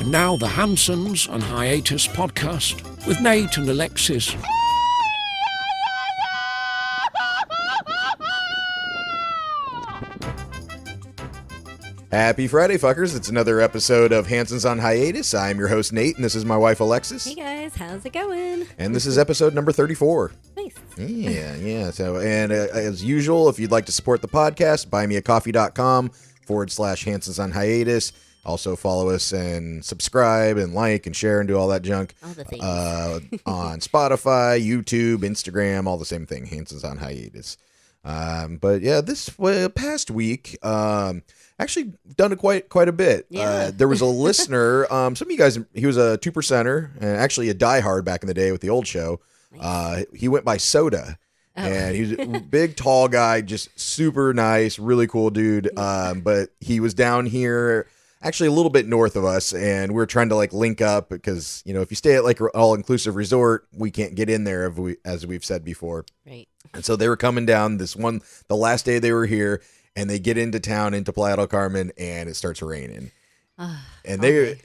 And now the Hansons and Hiatus podcast with Nate and Alexis. Happy Friday, fuckers. It's another episode of Hansons on Hiatus. I'm your host, Nate, and this is my wife, Alexis. Hey, guys. How's it going? And this is episode number 34. Nice. Yeah. So, as usual, if you'd like to support the podcast, buymeacoffee.com/Hansons on Hiatus. Also follow us and subscribe and like and share and do all that junk. All the things. On Spotify, YouTube, Instagram, all the same thing, Hansons on Hiatus. But yeah, this past week, actually done quite a bit. Yeah. There was a listener, some of you guys, he was a 2%er and actually a diehard back in the day with the old show. Nice. He went by Soda. Oh. And he's a big, tall guy, just super nice, really cool dude. But he was down here, actually a little bit north of us, and we're trying to like link up because, you know, if you stay at like an all-inclusive resort, we can't get in there as we've said before. Right. And so they were coming down the last day they were here, and they get into town, into Playa del Carmen, and it starts raining. And they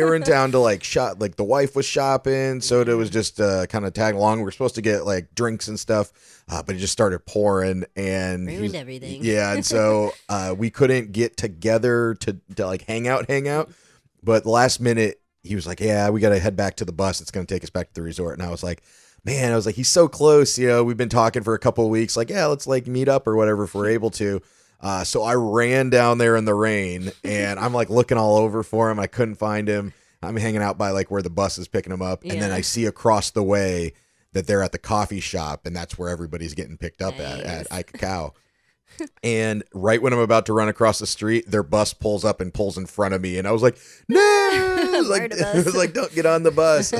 were in town to like shop, like the wife was shopping, Soda was just kind of tagging along. We were supposed to get like drinks and stuff, but it just started pouring and ruined everything. Yeah, and so we couldn't get together to like hang out. But the last minute, he was like, "Yeah, we got to head back to the bus. It's going to take us back to the resort." And I was like, "Man," he's so close. You know, we've been talking for a couple of weeks. Like, yeah, let's like meet up or whatever if we're able to. So I ran down there in the rain, and I'm like looking all over for him. I couldn't find him. I'm hanging out by like where the bus is picking him up, and then I see across the way that they're at the coffee shop, and that's where everybody's getting picked up at Icacao. And right when I'm about to run across the street, their bus pulls up and pulls in front of me, and I was like, "No!" It was like, "Don't get on the bus."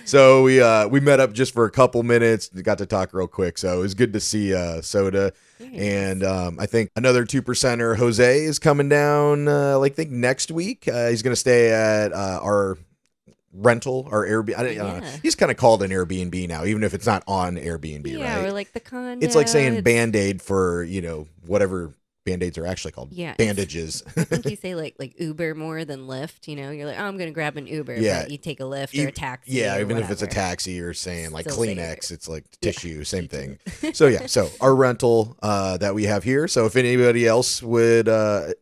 So we met up just for a couple minutes, got to talk real quick. So it was good to see Soda. And I think another 2%er, Jose, is coming down, I think next week. He's going to stay at our rental, our Airbnb. I don't know. He's kind of called an Airbnb now, even if it's not on Airbnb, right? Yeah, or like the condo. It's like saying Band-Aid for, you know, whatever Band-Aids are actually called. Yeah. Bandages. I think you say like Uber more than Lyft, you know? You're like, "Oh, I'm going to grab an Uber." Yeah. But you take a Lyft or a taxi. Yeah, even whatever. if it's a taxi or saying like Still Kleenex, it's like tissue, same thing. So yeah, so our rental that we have here. So if anybody else would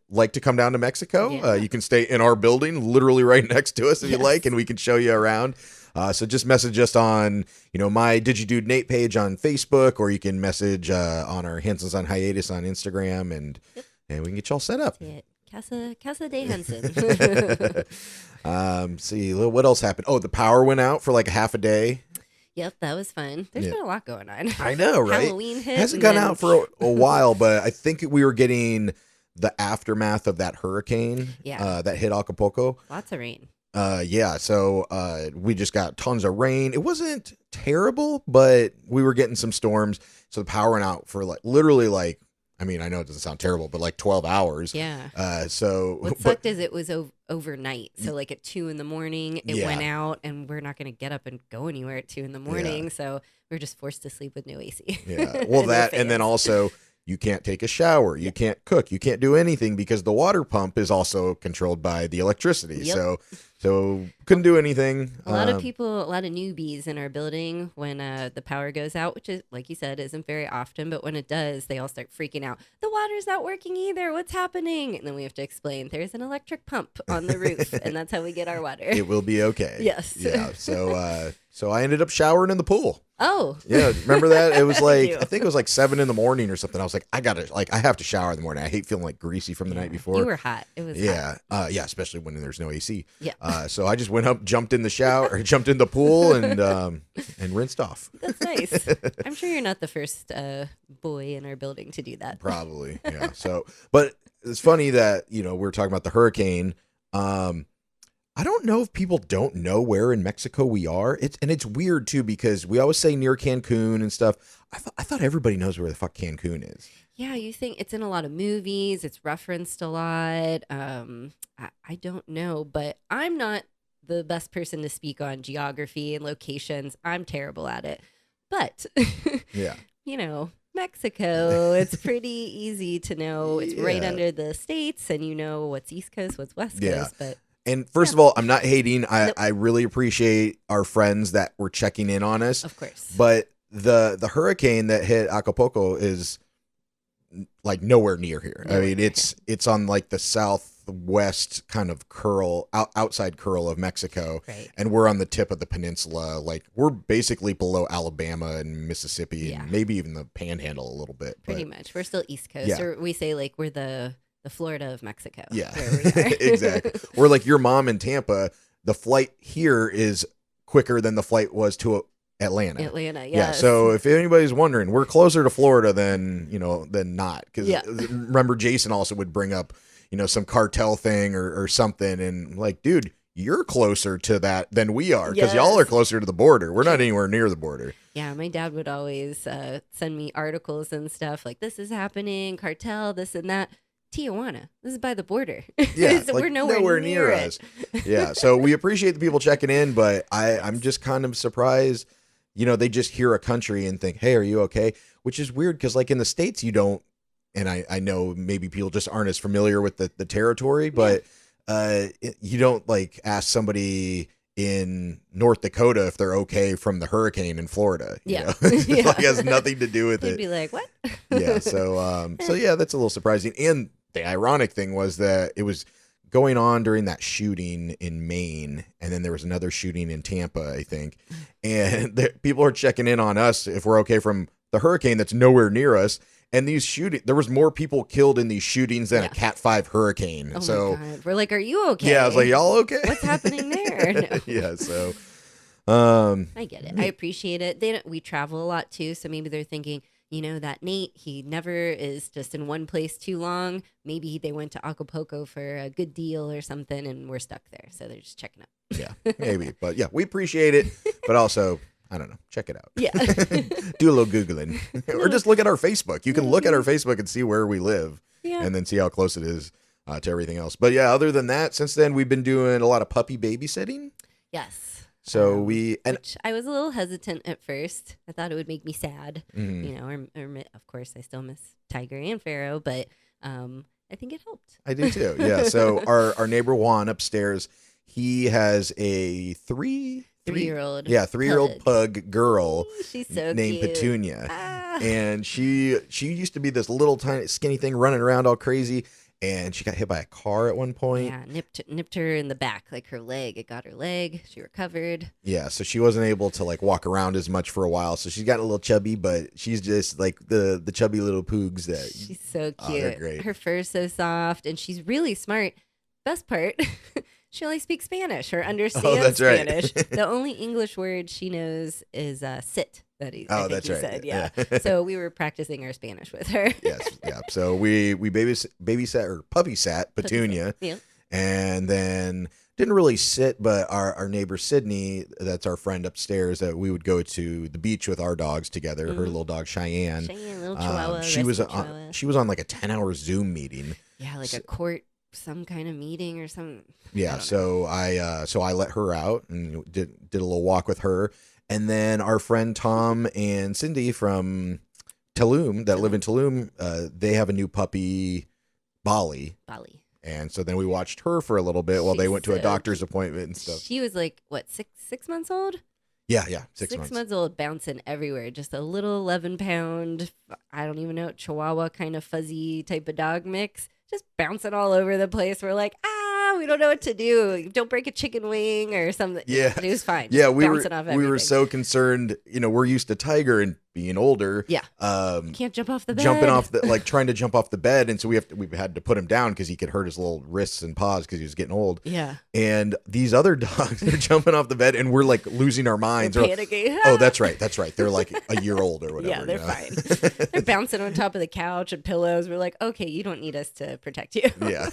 like to come down to Mexico, you can stay in our building, literally right next to us if you like, and we can show you around. So just message us on, you know, my DigiDude Nate page on Facebook, or you can message on our Hansons on Hiatus on Instagram, and we can get you all set up. Casa de Hanson. See, what else happened? Oh, the power went out for like a half a day. Yep, that was fun. There's been a lot going on. I know, right? Halloween hit. Hasn't gone out for a while, but I think we were getting the aftermath of that hurricane that hit Acapulco. Lots of rain. So we just got tons of rain. It wasn't terrible, but we were getting some storms. So the power went out for literally I mean, I know it doesn't sound terrible, but like 12 hours. Yeah. What sucked is it was overnight. So like at 2 a.m, it went out, and we're not going to get up and go anywhere at 2 a.m. Yeah. So we're just forced to sleep with no AC. Yeah. Well, and then also you can't take a shower. You can't cook. You can't do anything because the water pump is also controlled by the electricity. Yep. So couldn't do anything. A lot of newbies in our building when the power goes out, which is, like you said, isn't very often, but when it does, they all start freaking out. The water's not working either. What's happening? And then we have to explain there's an electric pump on the roof, and that's how we get our water. It will be okay. Yes. Yeah. So I ended up showering in the pool. Oh. Yeah, remember that? It was like I think it was like 7 a.m. or something. I was like, I have to shower in the morning. I hate feeling like greasy from the night before. You were hot. It was hot. Especially when there's no AC. Yeah. So I just went up, jumped in the pool, and rinsed off. That's nice. I'm sure you're not the first boy in our building to do that. Probably, yeah. So, but it's funny that we're talking about the hurricane. I don't know if people don't know where in Mexico we are. It's weird too because we always say near Cancun and stuff. I thought everybody knows where the fuck Cancun is. Yeah, you think it's in a lot of movies. It's referenced a lot. I don't know, but I'm not the best person to speak on geography and locations. I'm terrible at it. But yeah, Mexico, it's pretty easy to know. It's right under the states, and what's East Coast, what's West Coast. But And first of all, I'm not hating. I really appreciate our friends that were checking in on us. Of course. But the hurricane that hit Acapulco is like nowhere near here. I mean, it's on like the southwest kind of outside curl of Mexico. Right. And we're on the tip of the peninsula. Like we're basically below Alabama and Mississippi and maybe even the panhandle a little bit. Pretty much. We're still East Coast. Yeah. Or we say like we're the Florida of Mexico. Yeah, Where we are. exactly. Or like your mom in Tampa, the flight here is quicker than the flight was to Atlanta. Yes. Yeah. So if anybody's wondering, we're closer to Florida than not. Because remember, Jason also would bring up, some cartel thing or something, and like, dude, you're closer to that than we are because y'all are closer to the border. We're not anywhere near the border. Yeah, my dad would always send me articles and stuff like, this is happening, cartel, this and that. Tijuana. This is by the border. Yeah, so like we're nowhere near us. Yeah, so we appreciate the people checking in, but I'm just kind of surprised. They just hear a country and think, "Hey, are you okay?" Which is weird because, like in the States, you don't. And I know maybe people just aren't as familiar with the territory, but you don't like ask somebody in North Dakota if they're okay from the hurricane in Florida. Yeah, It like, has nothing to do with They'd it. be like, "What?" Yeah, so yeah, that's a little surprising. And the ironic thing was that it was going on during that shooting in Maine, and then there was another shooting in Tampa, I think. And people are checking in on us if we're okay from the hurricane that's nowhere near us. And there was more people killed in these shootings than a Cat 5 hurricane. Oh so my God. We're like, "Are you okay?" yeah, I was like, "Y'all okay?" What's happening there? No. Yeah, so I get it. I appreciate it. We travel a lot too, so maybe they're thinking, that Nate, he never is just in one place too long. Maybe they went to Acapulco for a good deal or something, and we're stuck there. So they're just checking up. Yeah, maybe. But yeah, we appreciate it. But also, I don't know, check it out. Yeah. Do a little Googling. Or just look at our Facebook. You can look at our Facebook and see where we live and then see how close it is to everything else. But yeah, other than that, since then, we've been doing a lot of puppy babysitting. Yes. So which I was a little hesitant at first. I thought it would make me sad, or of course I still miss Tiger and Pharaoh, but I think it helped. I do too. Yeah. So our neighbor Juan upstairs, he has a three-year-old pug girl. She's so named cute. Petunia. Ah. And she used to be this little tiny skinny thing running around all crazy. And she got hit by a car at one point. Yeah, nipped her in the back, like her leg. It got her leg. She recovered. Yeah, so she wasn't able to like walk around as much for a while. So she's gotten a little chubby, but she's just like the chubby little poogs that. She's so cute. Oh, they're great. Her fur's so soft, and she's really smart. Best part, she only speaks Spanish or understands Spanish. Right. The only English word she knows is sit. I think that's he right. said, yeah. So we were practicing our Spanish with her. Yes, yeah. So we babysat or puppy sat Petunia, and then didn't really sit, but our neighbor Sydney, that's our friend upstairs, that we would go to the beach with our dogs together. Her little dog Cheyenne, little Chihuahua. she was on like a 10-hour Zoom meeting. Yeah, like a court, some kind of meeting or something. Yeah, so I let her out and did a little walk with her. And then our friend Tom and Cindy from Tulum that live in Tulum, they have a new puppy, Bali. And so then we watched her for a little bit while they went to a doctor's appointment and stuff. She was like, what, six months old? Yeah, 6 months. 6 months old, bouncing everywhere. Just a little 11-pound, I don't even know, Chihuahua kind of fuzzy type of dog mix. Just bouncing all over the place. We're like, we don't know what to do. Don't break a chicken wing or something. Yeah. It was fine. Yeah, Just we were so concerned. We're used to Tiger and being older. Yeah. Can't jump off the bed. Trying to jump off the bed. And so we had to put him down because he could hurt his little wrists and paws because he was getting old. Yeah. And these other dogs are jumping off the bed and we're like losing our minds. We're panicking. Oh, that's right. They're like a year old or whatever. Yeah, they're fine. They're bouncing on top of the couch and pillows. We're like, okay, you don't need us to protect you. Yeah.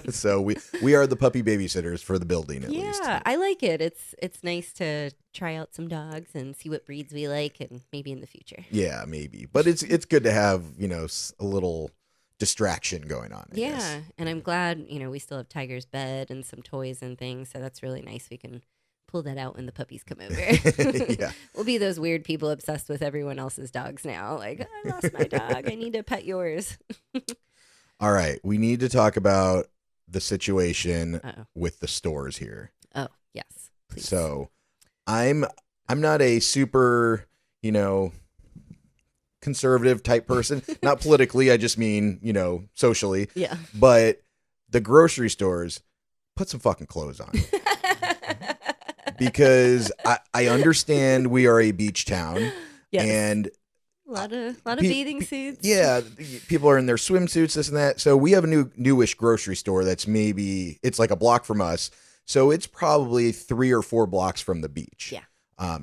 So we are the puppy babysitters for the building at least. Yeah, I like it. It's nice to try out some dogs and see what breeds we like, and maybe in the future. Yeah, maybe. But it's good to have, a little distraction going on. I guess. And I'm glad, we still have Tiger's bed and some toys and things, so that's really nice. We can pull that out when the puppies come over. Yeah. We'll be those weird people obsessed with everyone else's dogs now. Like, I lost my dog. I need to pet yours. All right. We need to talk about the situation Uh-oh. with the stores here. Oh, yes. Please. So I'm not a super, conservative type person. Not politically, I just mean, socially. Yeah. But the grocery stores, put some fucking clothes on. Because I understand we are a beach town. Yes. And a lot of bathing suits. Yeah, people are in their swimsuits, this and that. So we have a newish grocery store that's it's like a block from us. So it's probably 3 or 4 blocks from the beach. Yeah.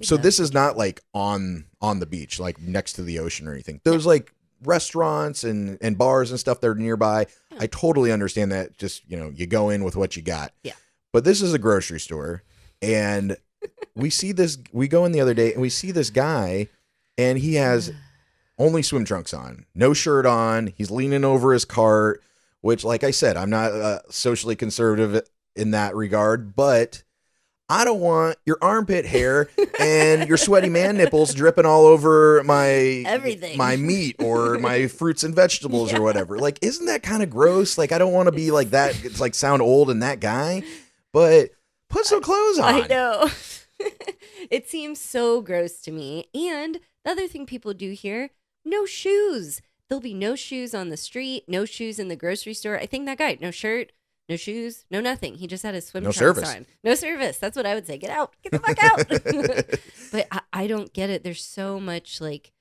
So this is not like on the beach, like next to the ocean or anything. Those like restaurants and bars and stuff that are nearby. Yeah. I totally understand that. Just, you go in with what you got. Yeah. But this is a grocery store. And we go in the other day and we see this guy and he has only swim trunks on, no shirt on. He's leaning over his cart, which, like I said, I'm not socially conservative in that regard, but I don't want your armpit hair and your sweaty man nipples dripping all over everything, my meat or my fruits and vegetables or whatever. Like, isn't that kind of gross? Like, I don't want to be like that. It's like sound old and that guy, but put some clothes on. I know. It seems so gross to me. And the other thing people do here, no shoes. There'll be no shoes on the street, no shoes in the grocery store. I think that guy, no shirt, no shoes, no nothing. He just had his swim trunks on. No service. That's what I would say. Get out. Get the fuck out. But I don't get it. There's so much like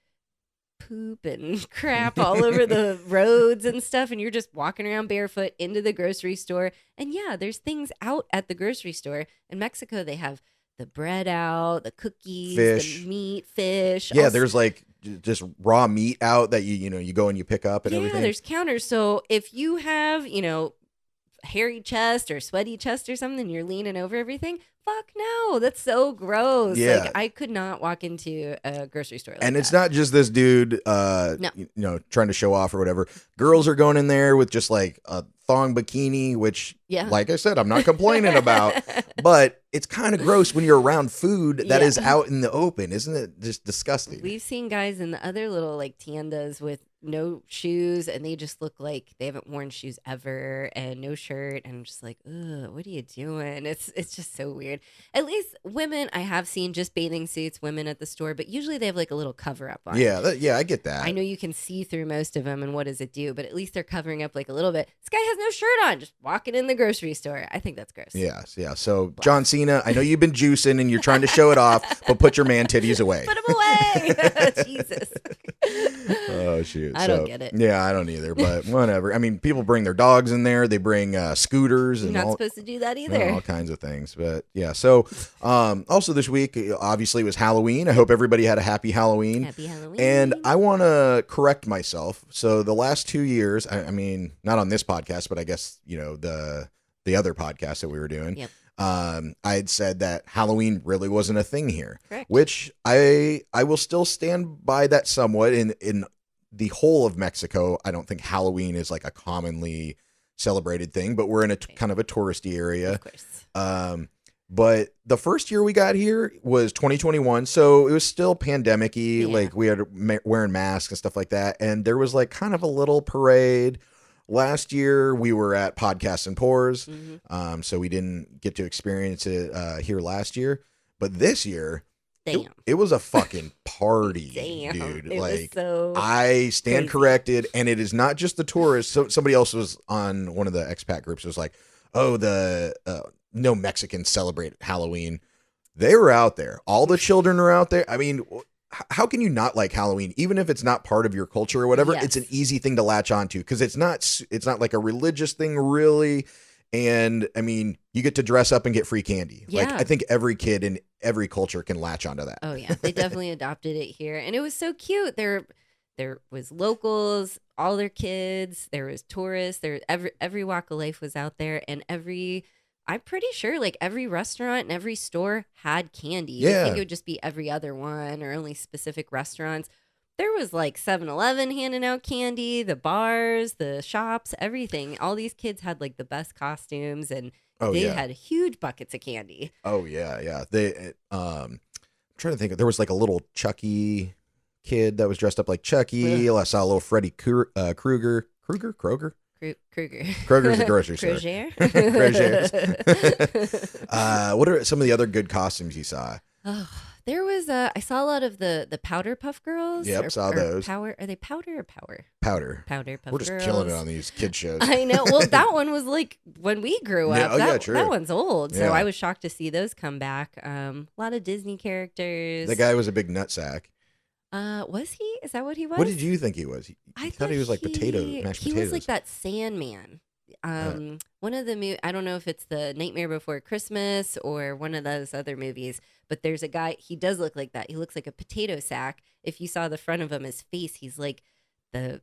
poop and crap all over the roads and stuff. And you're just walking around barefoot into the grocery store. And yeah, there's things out at the grocery store. In Mexico, they have the bread out, the cookies, fish. The meat, fish. Yeah, there's like just raw meat out that you go and you pick up and everything. Yeah, there's counters. So if you have, hairy chest or sweaty chest or something, you're leaning over everything. Fuck no, that's so gross. Yeah. Like I could not walk into a grocery store like and it's that. not just this dude trying to show off or whatever. Girls are going in there with just like a thong bikini, which like I said, I'm not complaining about, but it's kind of gross when you're around food that is out in the open. Isn't it just disgusting? We've seen guys in the other little like tiendas with no shoes and they just look like they haven't worn shoes ever and no shirt, and I'm just like, ugh, what are you doing? It's just so weird. At least women, I have seen just bathing suits, women at the store, but usually they have like a little cover up on. Yeah, I get that. I know you can see through most of them, and what does it do? But at least they're covering up like a little bit. This guy has no shirt on, just walking in the grocery store. I think that's gross. Yeah. So John Cena, I know you've been juicing and you're trying to show it off, but put your man titties away. Put them away. Jesus. Oh shoot! I don't get it. Yeah, I don't either. But whatever. I mean, people bring their dogs in there. They bring scooters and You're not supposed to do that either. all kinds of things. But yeah. So also this week, obviously, was Halloween. I hope everybody had a happy Halloween. Happy Halloween. And I want to correct myself. So the last 2 years, I mean, not on this podcast, but I guess the other podcast that we were doing. Yep. I had said that Halloween really wasn't a thing here. Correct. Which I will still stand by that somewhat. In the whole of Mexico, I don't think Halloween is like a commonly celebrated thing, but we're in a kind of a touristy area. Of course. But the first year we got here was 2021, so it was still pandemic-y. Yeah. Like we had wearing masks and stuff like that, and there was like kind of a little parade. Last year we were at Podcasts and Pours, so we didn't get to experience it here last year. But this year, it was a fucking party, dude. It like was so I stand crazy. corrected, and it is not just the tourists. So somebody else was on one of the expat groups. Was like, "Oh, no Mexicans celebrate Halloween." They were out there. All the children are out there. I mean, how can you not like Halloween, even if it's not part of your culture or whatever? Yes. It's an easy thing to latch onto because it's not like a religious thing really. And I mean, you get to dress up and get free candy. Yeah. Like I think every kid in every culture can latch onto that. Oh yeah, they definitely adopted it here, and it was so cute. There was locals, all their kids. There was tourists. There every walk of life was out there, and I'm pretty sure like every restaurant and every store had candy. Yeah. I think it would just be every other one or only specific restaurants. There was like 7-Eleven handing out candy, the bars, the shops, everything. All these kids had like the best costumes, and they had huge buckets of candy. Oh yeah. They I'm trying to think. There was like a little Chucky kid that was dressed up like Chucky. I saw a little Freddy Kroeger. Kruger. Kroger's the grocery store. Kroger. Kroger's. What are some of the other good costumes you saw? Oh, there was I saw a lot of the Powder Puff Girls. Yep, saw those. Are they powder or power? Powder. Powder Puff We're just Girls. killing it on these kid shows. I know. Well, that one was like when we grew up. Yeah, true. That one's old. So Yeah. I was shocked to see those come back. A lot of Disney characters. The guy was a big nutsack. Was he? Is that what he was? What did you think he was? I thought he was like mashed potatoes. He was like that Sandman. One of the I don't know if it's the Nightmare Before Christmas or one of those other movies, but there's a guy, he does look like that. He looks like a potato sack. If you saw the front of him, his face, he's like the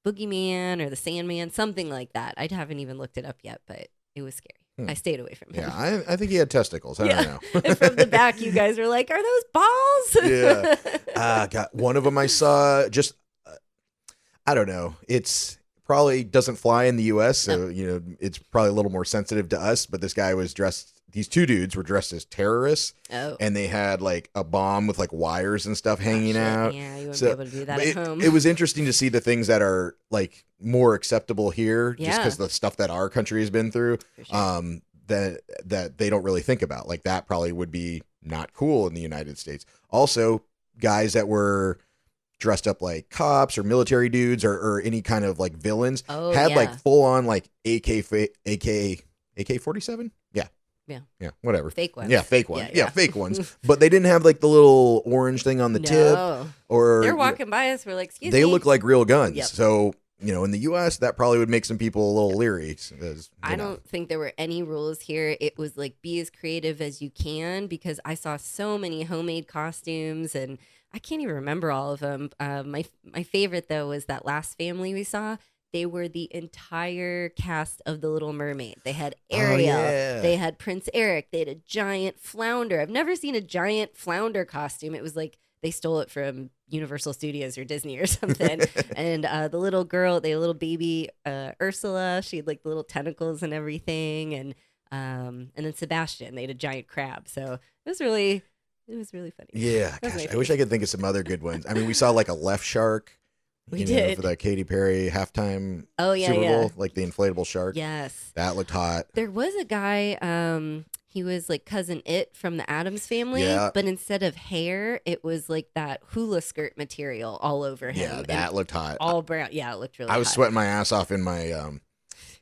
boogeyman or the Sandman, something like that. I haven't even looked it up yet, but it was scary. I stayed away from him. Yeah, I think he had testicles. I don't know. And from the back, you guys were like, "Are those balls?" Yeah. Got one of them I saw. Just I don't know. It's probably doesn't fly in the U.S., so it's probably a little more sensitive to us. But this guy was dressed. These two dudes were dressed as terrorists, and they had like a bomb with like wires and stuff hanging out. Yeah, you wouldn't be able to do that at home. It was interesting to see the things that are like more acceptable here, just because the stuff that our country has been through, that they don't really think about. Like that probably would be not cool in the United States. Also, guys that were dressed up like cops or military dudes or any kind of like villains had like full on like AK-47. Yeah, whatever. Fake ones. Yeah, fake ones. Yeah, fake ones. But they didn't have like the little orange thing on the tip. Or they're walking by us. We're like, excuse me. They look like real guns. Yep. So, in the U.S., that probably would make some people a little leery. I don't think there were any rules here. It was like, be as creative as you can, because I saw so many homemade costumes and I can't even remember all of them. My favorite, though, was that last family we saw. They were the entire cast of The Little Mermaid. They had Ariel. They had Prince Eric. They had a giant flounder. I've never seen a giant flounder costume. It was like they stole it from Universal Studios or Disney or something. And the little girl, they had a little baby Ursula. She had like the little tentacles and everything. And then Sebastian, they had a giant crab. So it was really funny. Yeah, gosh, I wish I could think of some other good ones. I mean, we saw like a left shark. We did. For the Katy Perry halftime Super Bowl, like the inflatable shark. Yes. That looked hot. There was a guy, he was like Cousin It from the Addams Family, but instead of hair, it was like that hula skirt material all over him. Yeah, that looked hot. All brown. Yeah, it looked really hot. I was sweating my ass off in my,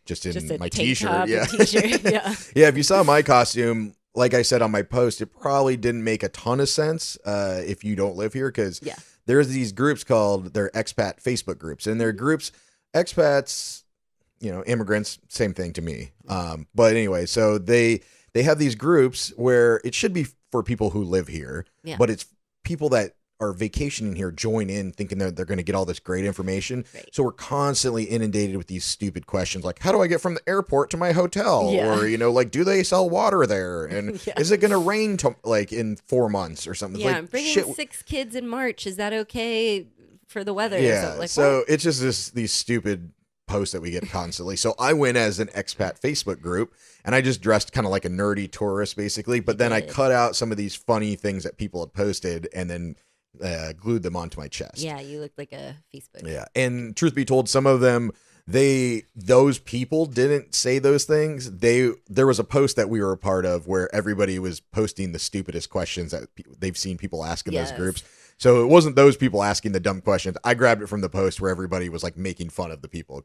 just in my t-shirt. Yeah. T-shirt, yeah. Yeah, if you saw my costume, like I said on my post, it probably didn't make a ton of sense if you don't live here, because there's these groups called, they're expat Facebook groups, and they're groups, expats, immigrants, same thing to me. But anyway, so they have these groups where it should be for people who live here, but it's people that are vacationing here join in thinking that they're going to get all this great information. Right. So we're constantly inundated with these stupid questions like, how do I get from the airport to my hotel? Or, like, do they sell water there? And is it going to rain like in 4 months or something? Yeah, like, I'm bringing 6 kids in March. Is that okay for the weather? Yeah, like, so it's just these stupid posts that we get constantly. So I went as an expat Facebook group, and I just dressed kind of like a nerdy tourist, basically. But then I cut out some of these funny things that people had posted and then glued them onto my chest. Yeah, you looked like a Facebook. Yeah, and truth be told, some of them, those people didn't say those things. There was a post that we were a part of where everybody was posting the stupidest questions that they've seen people ask in those groups. So it wasn't those people asking the dumb questions. I grabbed it from the post where everybody was like making fun of the people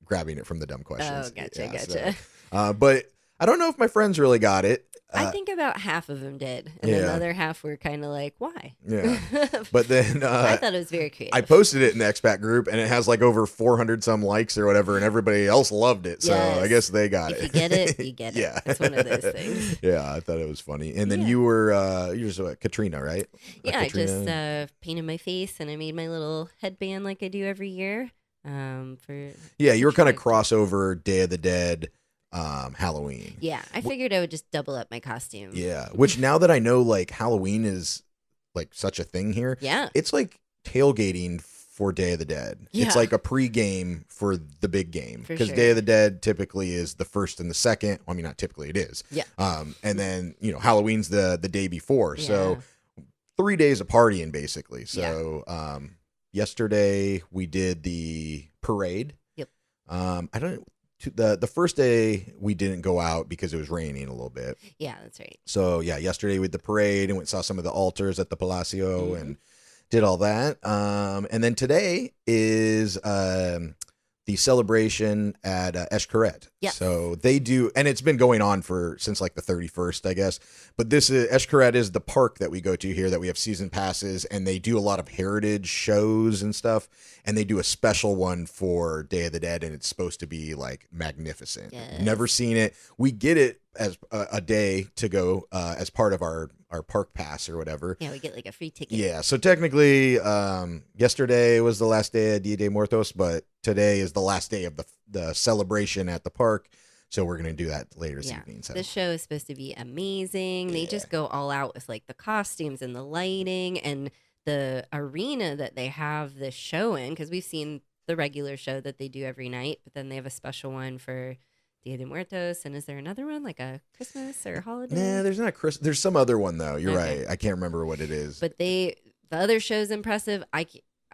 grabbing it from the dumb questions. Oh, gotcha. So, but I don't know if my friends really got it. I think about half of them did, and then the other half were kind of like, "Why?" Yeah, but then I thought it was very creative. I posted it in the expat group, and it has like over 400 some likes or whatever, and everybody else loved it. So I guess they got it. If you get it, you get it. Yeah, it's one of those things. Yeah, I thought it was funny. And then you were you're just Katrina, right? Yeah, Katrina. I just painted my face, and I made my little headband like I do every year. You were kind of crossover Day of the Dead. Halloween. Yeah, I figured I would just double up my costume. Yeah, which now that I know like Halloween is like such a thing here, it's like tailgating for Day of the Dead. Yeah. It's like a pre-game for the big game, because Day of the Dead typically is the first and the second. Well, I mean, not typically, it is. Yeah. And then Halloween's the day before, so 3 days of partying basically. So yesterday we did the parade. I don't. The first day we didn't go out because it was raining a little bit. Yeah, that's right. So yeah, yesterday we had the parade and went saw some of the altars at the Palacio and did all that. And then today is the celebration at Eshkaret. Yes. So they do, and it's been going on since like the 31st, I guess. But this is Eshkaret is the park that we go to here that we have season passes, and they do a lot of heritage shows and stuff. And they do a special one for Day of the Dead, and it's supposed to be like magnificent. Yes. Never seen it. We get it as a day to go as part of our park pass or whatever. Yeah, we get like a free ticket. Yeah, so technically, yesterday was the last day of Dia de Muertos, but today is the last day of the celebration at the park. So we're gonna do that later this evening. So this show is supposed to be amazing. They just go all out with like the costumes and the lighting and the arena that they have this show in, because we've seen the regular show that they do every night, but then they have a special one for Dia de Muertos. And is there another one like a Christmas or holiday? Nah, there's not Chris. There's some other one though. You're right. I can't remember what it is. But the other show's impressive.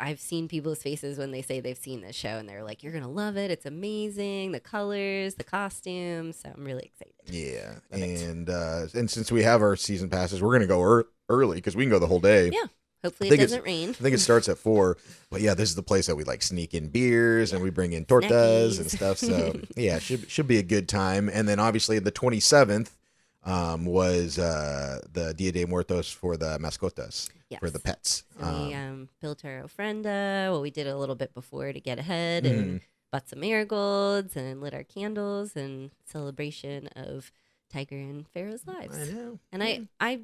I've seen people's faces when they say they've seen this show, and they're like, "You're gonna love it. It's amazing. The colors, the costumes." So I'm really excited. Yeah, and since we have our season passes, we're gonna go early because we can go the whole day. Yeah. Hopefully it doesn't rain. I think it starts at 4, but yeah, this is the place that we like sneak in beers and we bring in tortas and stuff. So yeah, should be a good time. And then obviously the 27th was the Dia de Muertos for the mascotas, for the pets. So we built our ofrenda. Well, we did a little bit before to get ahead and bought some marigolds and lit our candles in celebration of Tiger and Pharaoh's lives. I know. And I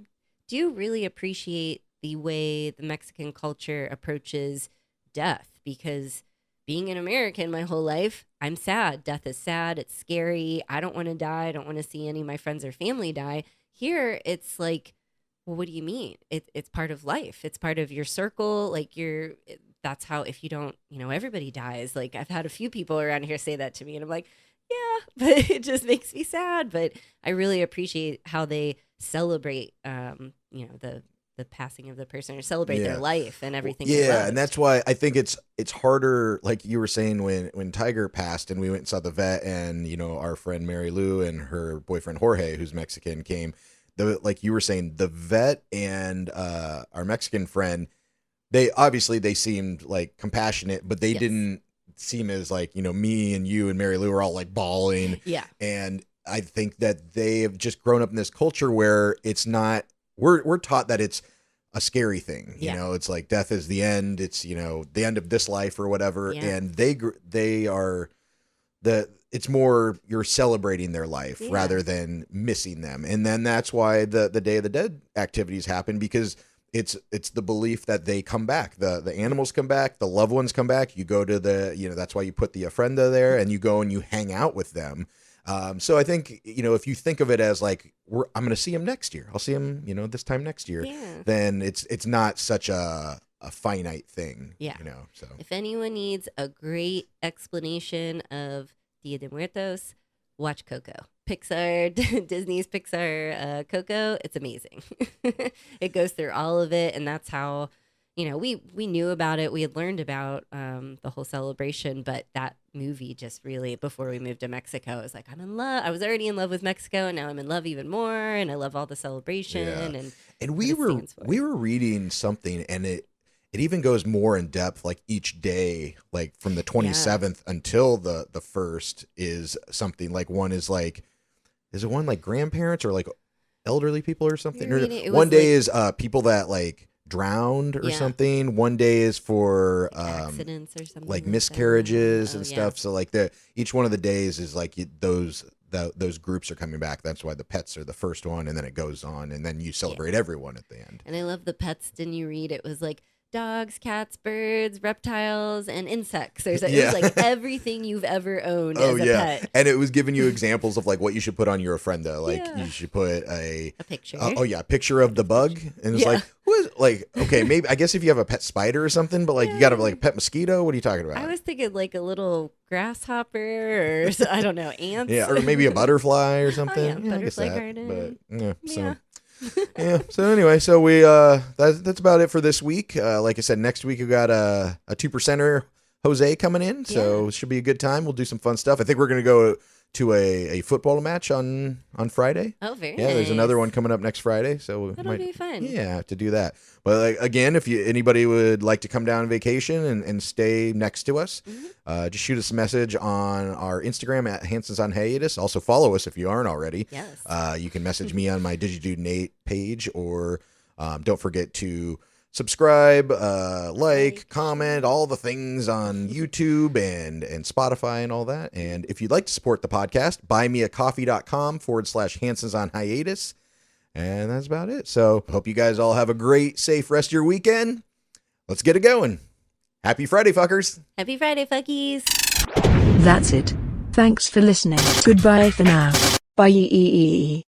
do really appreciate the way the Mexican culture approaches death, because being an American my whole life, I'm sad. Death is sad. It's scary. I don't want to die. I don't want to see any of my friends or family die. Here, it's like, well, what do you mean? It's part of life. It's part of your circle. Like that's how, if you don't, everybody dies. Like I've had a few people around here say that to me, and I'm like, yeah, but it just makes me sad. But I really appreciate how they celebrate, the passing of the person, or celebrate their life and everything. Yeah, and that's why I think it's harder, like you were saying, when Tiger passed and we went and saw the vet, and our friend Mary Lou and her boyfriend Jorge, who's Mexican, came. Like you were saying, the vet and our Mexican friend, they seemed like compassionate, but they didn't seem as like, me and you and Mary Lou are all like bawling. Yeah. And I think that they have just grown up in this culture where it's not, we're taught that it's a scary thing. It's like death is the end. It's, the end of this life or whatever. Yeah. And they are it's more, you're celebrating their life rather than missing them. And then that's why the Day of the Dead activities happen, because it's the belief that they come back. The animals come back, the loved ones come back. You go to that's why you put the ofrenda there, and you go and you hang out with them. So I think, if you think of it as like, I'm going to see him next year, I'll see him, this time next year, then it's not such a finite thing. Yeah. So if anyone needs a great explanation of Dia de Muertos, watch Coco. Disney's Pixar, Coco. It's amazing. It goes through all of it. And that's how, we knew about it. We had learned about the whole celebration, but that movie just really, before we moved to Mexico, I was like, I'm in love. I was already in love with Mexico, and now I'm in love even more. And I love all the celebration. And we were reading something, and it even goes more in depth, like each day, like from the 27th until the 1st is something. Like one is like, is it one like grandparents or like elderly people or something? One day is people that like drowned or something. One day is for accidents or something, like miscarriages and stuff. So like each one of the days is like those groups are coming back. That's why the pets are the first one, and then it goes on, and then you celebrate everyone at the end. And I love the pets. Didn't you read? It was like dogs, cats, birds, reptiles, and insects. It was like everything you've ever owned as a pet. And it was giving you examples of like what you should put on your ofrenda. Like you should put a picture. A picture of the bug. And it's like, who is, like, okay, maybe, I guess if you have a pet spider or something, but like you got to like pet mosquito. What are you talking about? I was thinking like a little grasshopper, or I don't know, ants. Or maybe a butterfly or something. Butterfly garden. But so anyway, so we that's about it for this week. Like I said, next week we got a 2%er Jose coming in, so it should be a good time. We'll do some fun stuff. I think we're going to go to a football match on Friday. Oh, very nice. There's another one coming up next Friday, so that'll be fun. Yeah, to do that. But like, again, if anybody would like to come down on vacation and stay next to us, just shoot us a message on our Instagram at Hansons on Hiatus. Also follow us if you aren't already. Yes. You can message me on my DigiDude Nate page, or don't forget to subscribe, like, comment, all the things on YouTube and Spotify and all that. And if you'd like to support the podcast, buymeacoffee.com/Hansons on Hiatus. And that's about it. So hope you guys all have a great, safe rest of your weekend. Let's get it going. Happy Friday, fuckers. Happy Friday, fuckies. That's it. Thanks for listening. Goodbye for now. Bye.